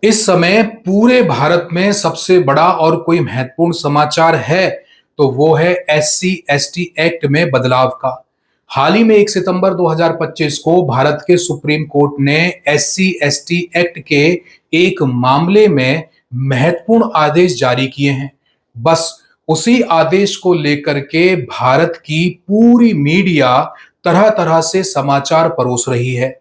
इस समय पूरे भारत में सबसे बड़ा और कोई महत्वपूर्ण समाचार है तो वो है एससी एसटी एक्ट में बदलाव का। हाल ही में 1 सितंबर 2025 को भारत के सुप्रीम कोर्ट ने एससी एसटी एक्ट के एक मामले में महत्वपूर्ण आदेश जारी किए हैं। बस उसी आदेश को लेकर के भारत की पूरी मीडिया तरह तरह से समाचार परोस रही है।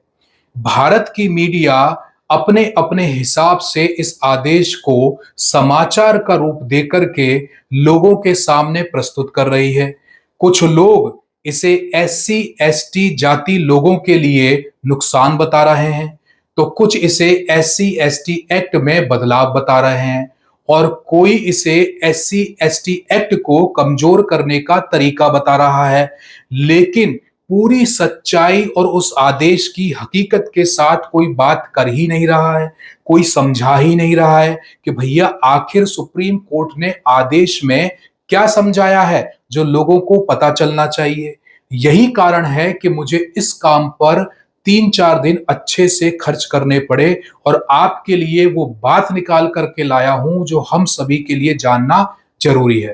भारत की मीडिया अपने अपने हिसाब से इस आदेश को समाचार का रूप देकर के लोगों के सामने प्रस्तुत कर रही है। कुछ लोग इसे एससी एसटी जाति लोगों के लिए नुकसान बता रहे हैं, तो कुछ इसे एससी एसटी एक्ट में बदलाव बता रहे हैं और कोई इसे एससी एसटी एक्ट को कमजोर करने का तरीका बता रहा है। लेकिन पूरी सच्चाई और उस आदेश की हकीकत के साथ कोई बात कर ही नहीं रहा है, कोई समझा ही नहीं रहा है कि भैया आखिर सुप्रीम कोर्ट ने आदेश में क्या समझाया है जो लोगों को पता चलना चाहिए। यही कारण है कि मुझे इस काम पर 3-4 दिन अच्छे से खर्च करने पड़े और आपके लिए वो बात निकाल करके लाया हूं जो हम सभी के लिए जानना जरूरी है,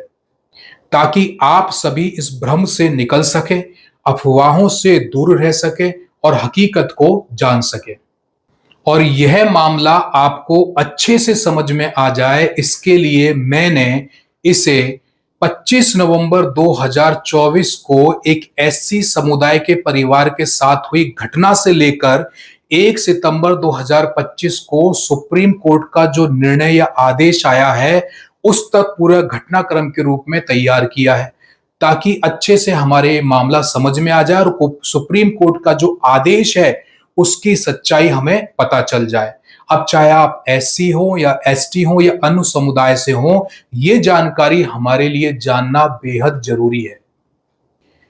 ताकि आप सभी इस भ्रम से निकल सके, अफवाहों से दूर रह सके और हकीकत को जान सके। और यह मामला आपको अच्छे से समझ में आ जाए, इसके लिए मैंने इसे 25 नवंबर 2024 को एक एससी समुदाय के परिवार के साथ हुई घटना से लेकर 1 सितंबर 2025 को सुप्रीम कोर्ट का जो निर्णय या आदेश आया है उस तक पूरा घटनाक्रम के रूप में तैयार किया है, ताकि अच्छे से हमारे मामला समझ में आ जाए और सुप्रीम कोर्ट का जो आदेश है उसकी सच्चाई हमें पता चल जाए। अब चाहे आप एससी हो या एसटी हो या अन्य समुदाय से हो, ये जानकारी हमारे लिए जानना बेहद जरूरी है।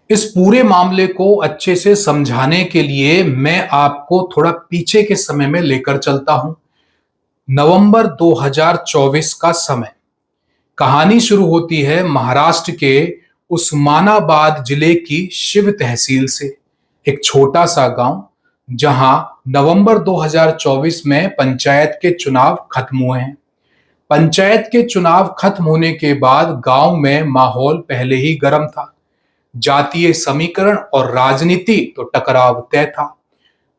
इस पूरे मामले को अच्छे से समझाने के लिए मैं आपको थोड़ा पीछे के समय में लेकर चलता हूं। नवंबर 2024 का समय। कहानी शुरू होती है महाराष्ट्र के उस्मानाबाद जिले की शिव तहसील से, एक छोटा सा गांव जहां नवंबर 2024 में पंचायत के चुनाव खत्म हुए हैं। पंचायत के चुनाव खत्म होने के बाद गांव में माहौल पहले ही गर्म था। जातीय समीकरण और राजनीति तो टकराव तय था।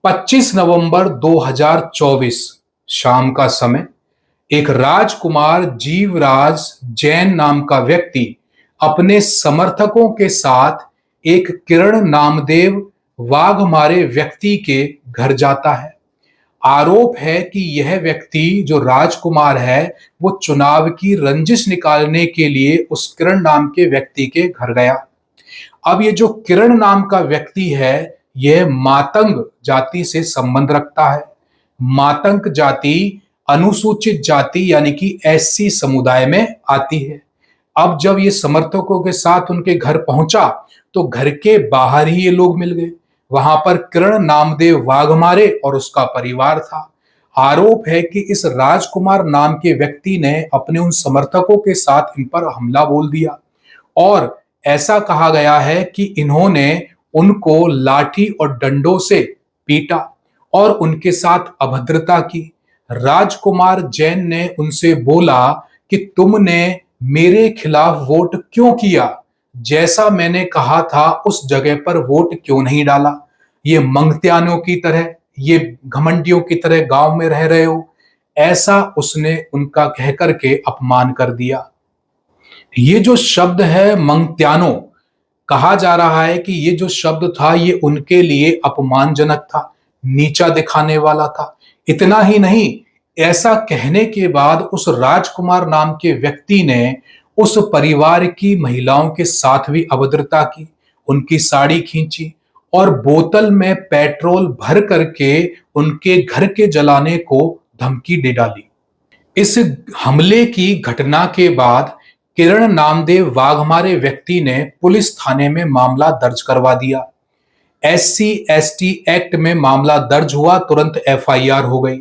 25 नवंबर 2024 शाम का समय, एक राजकुमार जीवराज जैन नाम का व्यक्ति अपने समर्थकों के साथ एक किरण नामदेव वाघमारे व्यक्ति के घर जाता है। आरोप है कि यह व्यक्ति जो राजकुमार है वो चुनाव की रंजिश निकालने के लिए उस किरण नाम के व्यक्ति के घर गया। अब ये जो किरण नाम का व्यक्ति है यह मातंग जाति से संबंध रखता है। मातंग जाति अनुसूचित जाति यानी कि एससी समुदाय में आती है। अब जब ये समर्थकों के साथ उनके घर पहुंचा तो घर के बाहर ही ये लोग मिल गए। वहां पर किरण नामदेव वाघमारे और उसका परिवार था। आरोप है कि इस राजकुमार नाम के व्यक्ति ने अपने उन समर्थकों के साथ इन पर हमला बोल दिया और ऐसा कहा गया है कि इन्होंने उनको लाठी और डंडों से पीटा और उनके साथ अभद्रता की। राजकुमार जैन ने उनसे बोला कि तुमने मेरे खिलाफ वोट क्यों किया, जैसा मैंने कहा था उस जगह पर वोट क्यों नहीं डाला। ये मंगत्यानों की तरह, ये घमंडियों की तरह गांव में रह रहे हो, ऐसा उसने उनका कह करके अपमान कर दिया। ये जो शब्द है मंगत्यानो, कहा जा रहा है कि ये जो शब्द था ये उनके लिए अपमानजनक था, नीचा दिखाने वाला था। इतना ही नहीं, ऐसा कहने के बाद उस राजकुमार नाम के व्यक्ति ने उस परिवार की महिलाओं के साथ भी अभद्रता की, उनकी साड़ी खींची और बोतल में पेट्रोल भर करके उनके घर के जलाने को धमकी दे डाली। इस हमले की घटना के बाद किरण नामदेव वाघमारे व्यक्ति ने पुलिस थाने में मामला दर्ज करवा दिया। एससी एसटी एक्ट में मामला दर्ज हुआ, तुरंत एफआईआर हो गई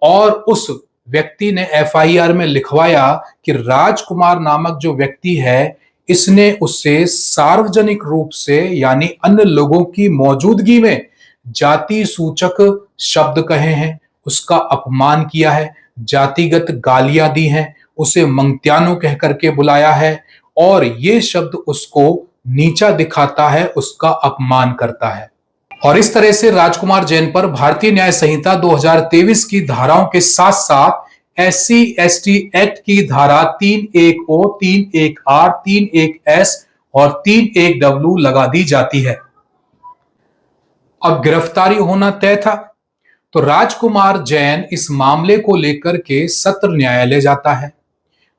और उस व्यक्ति ने एफआईआर में लिखवाया कि राजकुमार नामक जो व्यक्ति है इसने उससे सार्वजनिक रूप से यानी अन्य लोगों की मौजूदगी में जाति सूचक शब्द कहे हैं, उसका अपमान किया है, जातिगत गालियां दी हैं, उसे मंगत्यानो कह करके बुलाया है और ये शब्द उसको नीचा दिखाता है, उसका अपमान करता है। और इस तरह से राजकुमार जैन पर भारतीय न्याय संहिता 2023 की धाराओं के साथ साथ SC ST एक्ट की धारा 31O, 31R, 31S और 31W लगा दी जाती है। अब गिरफ्तारी होना तय था, तो राजकुमार जैन इस मामले को लेकर के सत्र न्यायालय जाता है।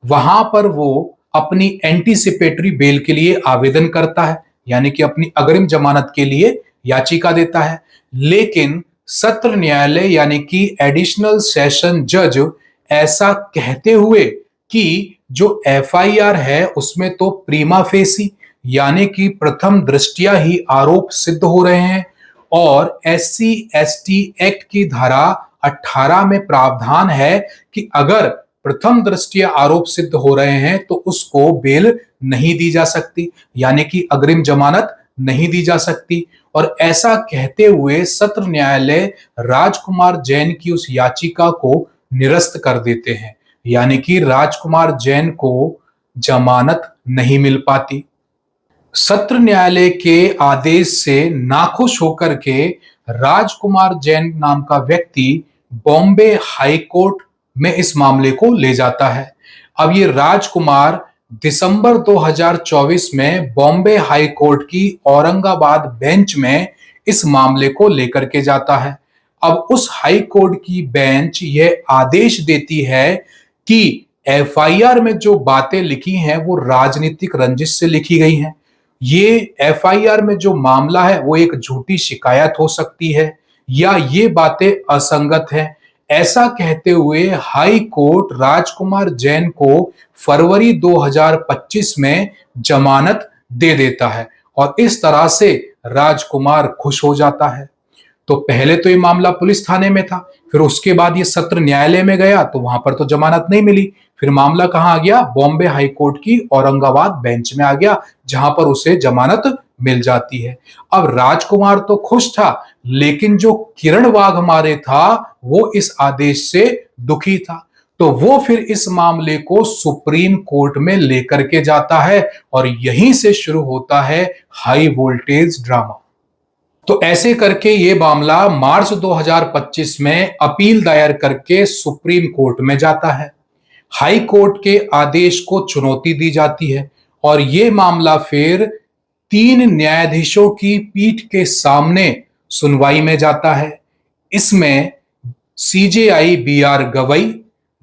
वहां पर वो अपनी एंटीसिपेटरी बेल के लिए आवेदन करता है, यानी कि अपनी अग्रिम जमानत के लिए याचिका देता है। लेकिन सत्र न्यायालय यानी कि एडिशनल सेशन जज ऐसा कहते हुए कि जो FIR है उसमें तो प्रीमा फेसी यानी कि प्रथम दृष्टया ही आरोप सिद्ध हो रहे हैं और SC ST एक्ट की धारा 18 में प्रावधान है कि अगर प्रथम दृष्टया आरोप सिद्ध हो रहे हैं तो उसको बेल नहीं दी जा सकती, यानी कि अग्रिम जमानत नहीं दी जा सकती। और ऐसा कहते हुए सत्र न्यायालय राजकुमार जैन की उस याचिका को निरस्त कर देते हैं, यानी कि राजकुमार जैन को जमानत नहीं मिल पाती। सत्र न्यायालय के आदेश से नाखुश होकर के राजकुमार जैन नाम का व्यक्ति बॉम्बे हाई कोर्ट में इस मामले को ले जाता है। अब ये राजकुमार दिसंबर 2024 में बॉम्बे हाई कोर्ट की औरंगाबाद बेंच में इस मामले को लेकर के जाता है। अब उस हाई कोर्ट की बेंच यह आदेश देती है कि FIR में जो बातें लिखी हैं वो राजनीतिक रंजिश से लिखी गई हैं। ये FIR में जो मामला है वो एक झूठी शिकायत हो सकती है या ये बातें असंगत हैं। ऐसा कहते हुए हाई कोर्ट राजकुमार जैन को फरवरी 2025 में जमानत दे देता है और इस तरह से राजकुमार खुश हो जाता है। तो पहले तो ये मामला पुलिस थाने में था, फिर उसके बाद ये सत्र न्यायालय में गया तो वहां पर तो जमानत नहीं मिली। फिर मामला कहां आ गया? बॉम्बे हाई कोर्ट की औरंगाबाद बेंच में आ गया, जहां पर उसे जमानत मिल जाती है। अब राजकुमार तो खुश था, लेकिन जो किरण वाघमारे था वो इस आदेश से दुखी था। तो वो फिर इस मामले को सुप्रीम कोर्ट में लेकर के जाता है और यहीं से शुरू होता है हाई वोल्टेज ड्रामा। तो ऐसे करके ये मामला मार्च 2025 में अपील दायर करके सुप्रीम कोर्ट में जाता है। हाई कोर्ट के आदेश को चुनौती दी जाती है और ये मामला फिर 3 न्यायाधीशों की पीठ के सामने सुनवाई में जाता है। इसमें CJI BR Gavai,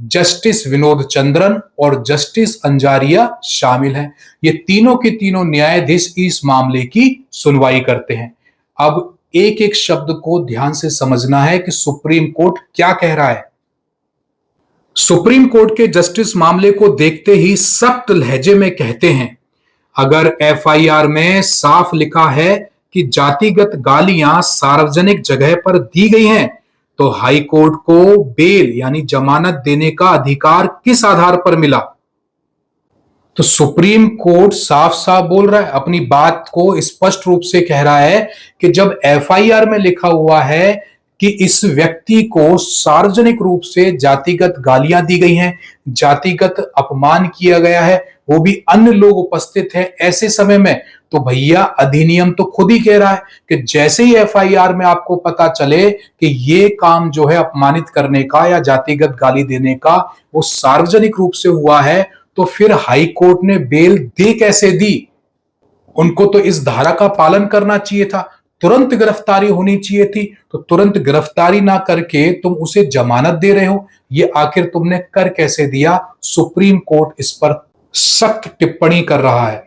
justice Vinod Chandran और जस्टिस अंजारिया शामिल हैं। ये तीनों के तीनों न्यायाधीश इस मामले की सुनवाई करते हैं। अब एक एक शब्द को ध्यान से समझना है कि सुप्रीम कोर्ट क्या कह रहा है। सुप्रीम कोर्ट के जस्टिस मामले को देखते ही सख्त लहजे में कहते हैं, अगर FIR में साफ लिखा है कि जातिगत गालियां सार्वजनिक जगह पर दी गई हैं, तो हाई कोर्ट को बेल यानी जमानत देने का अधिकार किस आधार पर मिला? तो सुप्रीम कोर्ट साफ साफ बोल रहा है, अपनी बात को स्पष्ट रूप से कह रहा है कि जब FIR में लिखा हुआ है कि इस व्यक्ति को सार्वजनिक रूप से जातिगत गालियां दी गई हैं, जातिगत अपमान किया गया है, वो भी अन्य लोग उपस्थित हैं ऐसे समय में, तो भैया अधिनियम तो खुद ही कह रहा है कि जैसे ही FIR में आपको पता चले कि ये काम जो है अपमानित करने का या जातिगत गाली देने का वो सार्वजनिक रूप से हुआ है, तो फिर हाई कोर्ट ने बेल दे कैसे दी? उनको तो इस धारा का पालन करना चाहिए था, तुरंत गिरफ्तारी होनी चाहिए थी। तो तुरंत गिरफ्तारी ना करके तुम उसे जमानत दे रहे हो, ये आखिर तुमने कर कैसे दिया? सुप्रीम कोर्ट इस पर सख्त टिप्पणी कर रहा है।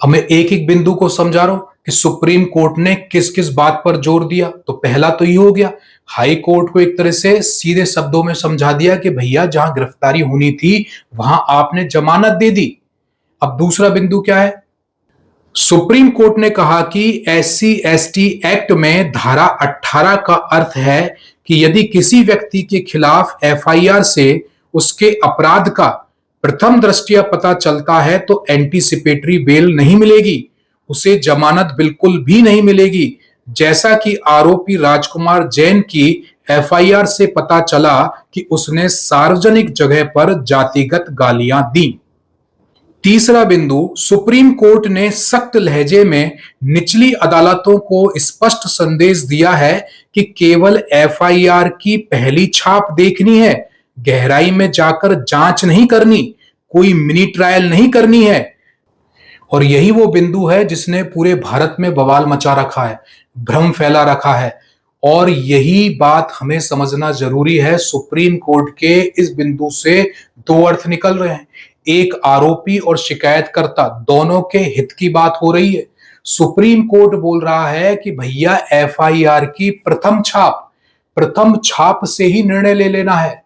अब मैं एक एक बिंदु को समझा रहा हूं कि सुप्रीम कोर्ट ने किस किस बात पर जोर दिया। तो पहला तो ये हो गया, हाई कोर्ट को एक तरह से सीधे शब्दों में समझा दिया कि भैया जहां गिरफ्तारी होनी थी वहां आपने जमानत दे दी। अब दूसरा बिंदु क्या है? सुप्रीम कोर्ट ने कहा कि SC ST एक्ट में धारा 18 का अर्थ है कि यदि किसी व्यक्ति के खिलाफ FIR से उसके अपराध का प्रथम दृष्टया पता चलता है तो एंटीसिपेटरी बेल नहीं मिलेगी, उसे जमानत बिल्कुल भी नहीं मिलेगी, जैसा कि आरोपी राजकुमार जैन की एफआईआर से पता चला कि उसने सार्वजनिक जगह पर जातिगत गालियां दी। तीसरा बिंदु, सुप्रीम कोर्ट ने सख्त लहजे में निचली अदालतों को स्पष्ट संदेश दिया है कि केवल एफआईआर की पहली छाप देखनी है, गहराई में जाकर जांच नहीं करनी, कोई मिनी ट्रायल नहीं करनी है। और यही वो बिंदु है जिसने पूरे भारत में बवाल मचा रखा है, भ्रम फैला रखा है। और यही बात हमें समझना जरूरी है। सुप्रीम कोर्ट के इस बिंदु से दो अर्थ निकल रहे हैं। एक, आरोपी और शिकायतकर्ता दोनों के हित की बात हो रही है। सुप्रीम कोर्ट बोल रहा है कि भैया एफआईआर की प्रथम छाप से ही निर्णय ले लेना है।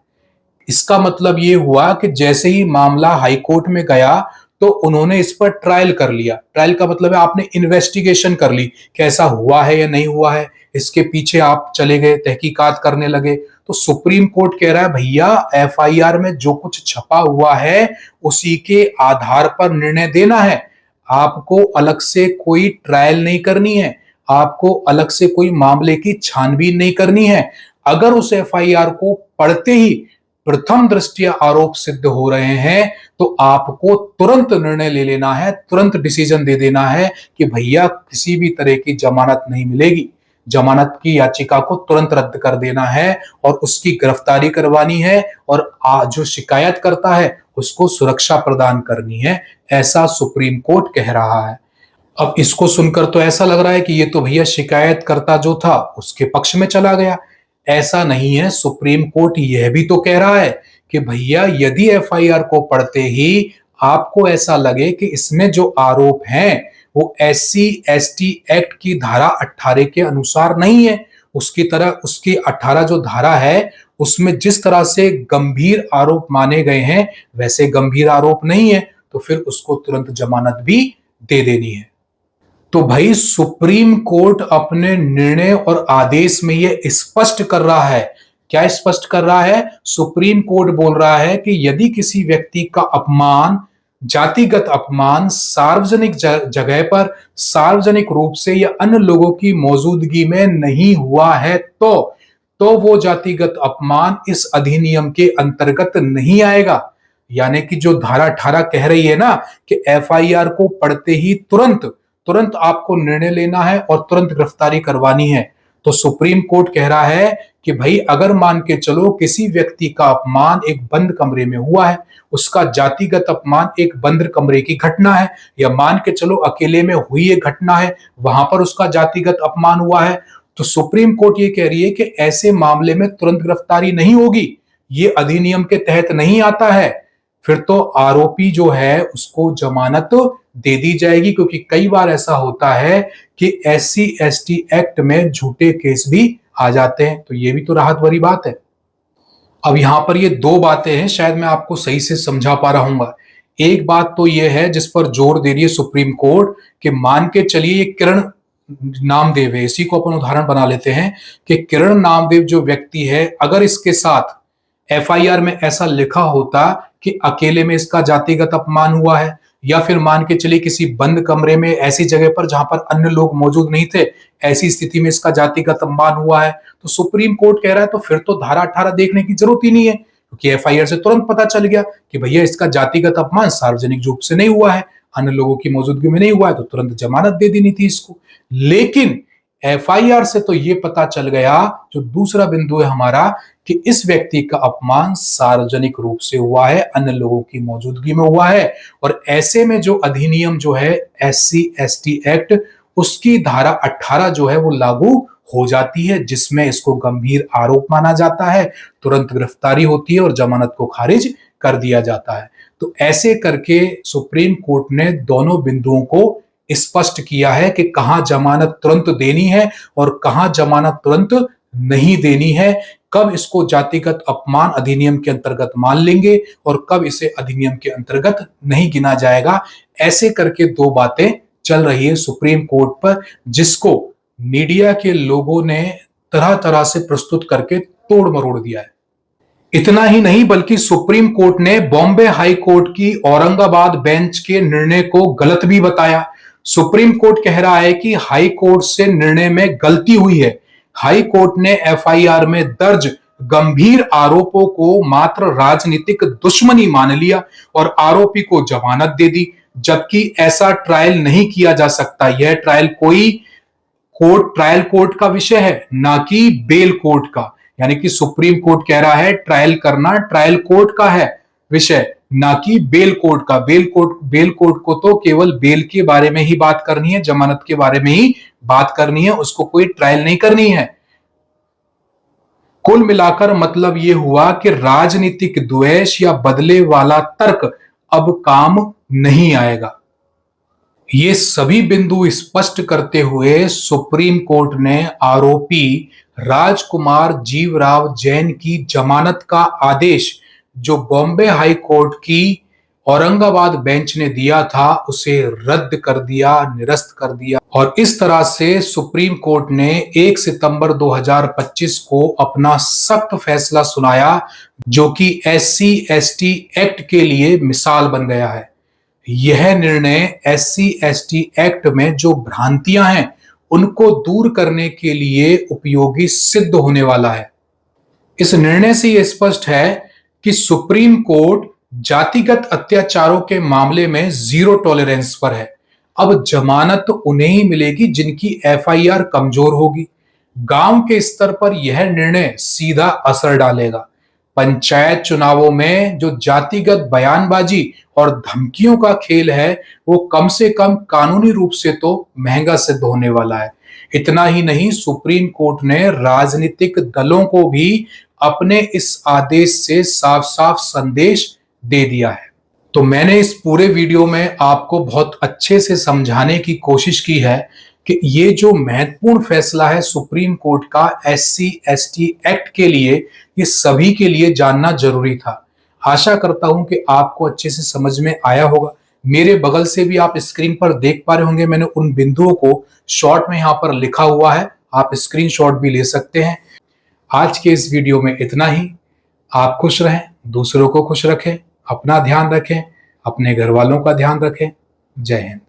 इसका मतलब ये हुआ कि जैसे ही मामला हाई कोर्ट में गया तो उन्होंने इस पर ट्रायल कर लिया। ट्रायल का मतलब है आपने इन्वेस्टिगेशन कर ली, कैसा हुआ है या नहीं हुआ है, इसके पीछे आप चले गए, तहकीकात करने लगे। तो सुप्रीम कोर्ट कह रहा है भैया एफआईआर में जो कुछ छपा हुआ है उसी के आधार पर निर्णय देना है। आपको अलग से कोई ट्रायल नहीं करनी है, आपको अलग से कोई मामले की छानबीन नहीं करनी है। अगर उस एफआईआर को पढ़ते ही प्रथम दृष्टया आरोप सिद्ध हो रहे हैं तो आपको तुरंत निर्णय ले लेना है, तुरंत डिसीजन दे देना है कि भैया किसी भी तरह की जमानत नहीं मिलेगी। जमानत की याचिका को तुरंत रद्द कर देना है और उसकी गिरफ्तारी करवानी है और जो शिकायत करता है उसको सुरक्षा प्रदान करनी है, ऐसा सुप्रीम कोर्ट कह रहा है। अब इसको सुनकर तो ऐसा लग रहा है कि ये तो भैया शिकायतकर्ता जो था उसके पक्ष में चला गया। ऐसा नहीं है। सुप्रीम कोर्ट यह भी तो कह रहा है कि भैया यदि एफआईआर को पढ़ते ही आपको ऐसा लगे कि इसमें जो आरोप हैं वो एससी एसटी एक्ट की धारा 18 के अनुसार नहीं है, उसकी 18 जो धारा है उसमें जिस तरह से गंभीर आरोप माने गए हैं वैसे गंभीर आरोप नहीं है, तो फिर उसको तुरंत जमानत भी दे देनी है। तो भाई सुप्रीम कोर्ट अपने निर्णय और आदेश में यह स्पष्ट कर रहा है। क्या स्पष्ट कर रहा है? सुप्रीम कोर्ट बोल रहा है कि यदि किसी व्यक्ति का अपमान, जातिगत अपमान सार्वजनिक जगह पर सार्वजनिक रूप से या अन्य लोगों की मौजूदगी में नहीं हुआ है तो वो जातिगत अपमान इस अधिनियम के अंतर्गत नहीं आएगा। यानी कि जो धारा 18 कह रही है ना कि एफआईआर को पढ़ते ही तुरंत आपको निर्णय लेना है और तुरंत गिरफ्तारी करवानी है, तो सुप्रीम कोर्ट कह रहा है कि भाई अगर मान के चलो किसी व्यक्ति का अपमान एक बंद कमरे में हुआ है, उसका जातिगत अपमान एक बंद कमरे की घटना है, या मान के चलो अकेले में हुई एक घटना है, वहां पर उसका जातिगत अपमान हुआ है, तो सुप्रीम कोर्ट ये कह रही है कि ऐसे मामले में तुरंत गिरफ्तारी नहीं होगी, ये अधिनियम के तहत नहीं आता है। फिर तो आरोपी जो है उसको जमानत दे दी जाएगी, क्योंकि कई बार ऐसा होता है कि एससी एसटी एक्ट में झूठे केस भी आ जाते हैं, तो ये भी तो राहत भरी बात है। अब यहां पर ये दो बातें हैं, शायद मैं आपको सही से समझा पा रहा हूं। एक बात तो ये है जिस पर जोर दे रही है सुप्रीम कोर्ट कि मान के चलिए ये किरण नामदेव है, इसी को अपन उदाहरण बना लेते हैं कि किरण नामदेव जो व्यक्ति है, अगर इसके साथ एफआईआर में ऐसा लिखा होता कि अकेले में इसका जातिगत अपमान हुआ है, या फिर मान के चलिए किसी बंद कमरे में ऐसी जगह पर जहां पर अन्य लोग मौजूद नहीं थे, ऐसी स्थिति में इसका जातिगत अपमान हुआ है, तो सुप्रीम कोर्ट कह रहा है तो फिर तो धारा 18 देखने की जरूरत ही नहीं है, क्योंकि एफआईआर से तुरंत पता चल गया कि भैया इसका जातिगत अपमान सार्वजनिक रूप से नहीं हुआ है, अन्य लोगों की मौजूदगी में नहीं हुआ है, तो तुरंत जमानत दे देनी थी इसको। लेकिन एफआईआर से तो ये पता चल गया, जो दूसरा बिंदु है हमारा, कि इस व्यक्ति का अपमान सार्वजनिक रूप से हुआ है, अन्य लोगों की मौजूदगी में हुआ है, और ऐसे में जो अधिनियम जो है एससी एसटी एक्ट, उसकी धारा 18 जो है वो लागू हो जाती है, जिसमें इसको गंभीर आरोप माना जाता है, तुरंत गिरफ्तारी होती है और जमानत को खारिज कर दिया जाता है। तो ऐसे करके सुप्रीम कोर्ट ने दोनों बिंदुओं को स्पष्ट किया है कि कहां जमानत तुरंत देनी है और कहां जमानत तुरंत नहीं देनी है, कब इसको जातिगत अपमान अधिनियम के अंतर्गत मान लेंगे और कब इसे अधिनियम के अंतर्गत नहीं गिना जाएगा। ऐसे करके दो बातें चल रही है सुप्रीम कोर्ट पर, जिसको मीडिया के लोगों ने तरह तरह से प्रस्तुत करके तोड़ मरोड़ दिया है। इतना ही नहीं बल्कि सुप्रीम कोर्ट ने बॉम्बे हाई कोर्ट की औरंगाबाद बेंच के निर्णय को गलत भी बताया। सुप्रीम कोर्ट कह रहा है कि हाई कोर्ट से निर्णय में गलती हुई है, हाई कोर्ट ने एफआईआर में दर्ज गंभीर आरोपों को मात्र राजनीतिक दुश्मनी मान लिया और आरोपी को जमानत दे दी, जबकि ऐसा ट्रायल नहीं किया जा सकता। यह ट्रायल ट्रायल कोर्ट का विषय है, ना कि बेल कोर्ट का। यानी कि सुप्रीम कोर्ट कह रहा है ट्रायल करना ट्रायल कोर्ट का है विषय, ना कि बेल कोर्ट का। बेल कोर्ट को तो केवल बेल के बारे में ही बात करनी है, जमानत के बारे में ही बात करनी है, उसको कोई ट्रायल नहीं करनी है। कुल मिलाकर मतलब यह हुआ कि राजनीतिक द्वेष या बदले वाला तर्क अब काम नहीं आएगा। ये सभी बिंदु स्पष्ट करते हुए सुप्रीम कोर्ट ने आरोपी राजकुमार जीवराव जैन की जमानत का आदेश जो बॉम्बे हाई कोर्ट की औरंगाबाद बेंच ने दिया था उसे रद्द कर दिया, निरस्त कर दिया। और इस तरह से सुप्रीम कोर्ट ने 1 सितंबर 2025 को अपना सख्त फैसला सुनाया, जो कि एससी एसटी एक्ट के लिए मिसाल बन गया है। यह निर्णय एससी एसटी एक्ट में जो भ्रांतियां हैं उनको दूर करने के लिए उपयोगी सिद्ध होने वाला है। इस निर्णय से यह स्पष्ट है कि सुप्रीम कोर्ट जातिगत अत्याचारों के मामले में जीरो टॉलरेंस पर है। अब जमानत उन्हें ही मिलेगी जिनकी एफआईआर कमजोर होगी। गांव के स्तर पर यह निर्णय सीधा असर डालेगा। पंचायत चुनावों में जो जातिगत बयानबाजी और धमकियों का खेल है वो कम से कम कानूनी रूप से तो महंगा सिद्ध होने वाला है। इतना ही नहीं, सुप्रीम कोर्ट ने राजनीतिक दलों को भी अपने इस आदेश से साफ साफ संदेश दे दिया है। तो मैंने इस पूरे वीडियो में आपको बहुत अच्छे से समझाने की कोशिश की है कि ये जो महत्वपूर्ण फैसला है सुप्रीम कोर्ट का एससी एसटी एक्ट के लिए, ये सभी के लिए जानना जरूरी था। आशा करता हूं कि आपको अच्छे से समझ में आया होगा। मेरे बगल से भी आप स्क्रीन पर देख पा रहे होंगे, मैंने उन बिंदुओं को शॉर्ट में यहां पर लिखा हुआ है, आप स्क्रीनशॉट भी ले सकते हैं। आज के इस वीडियो में इतना ही। आप खुश रहें, दूसरों को खुश रखें, अपना ध्यान रखें, अपने घर वालों का ध्यान रखें। जय हिंद।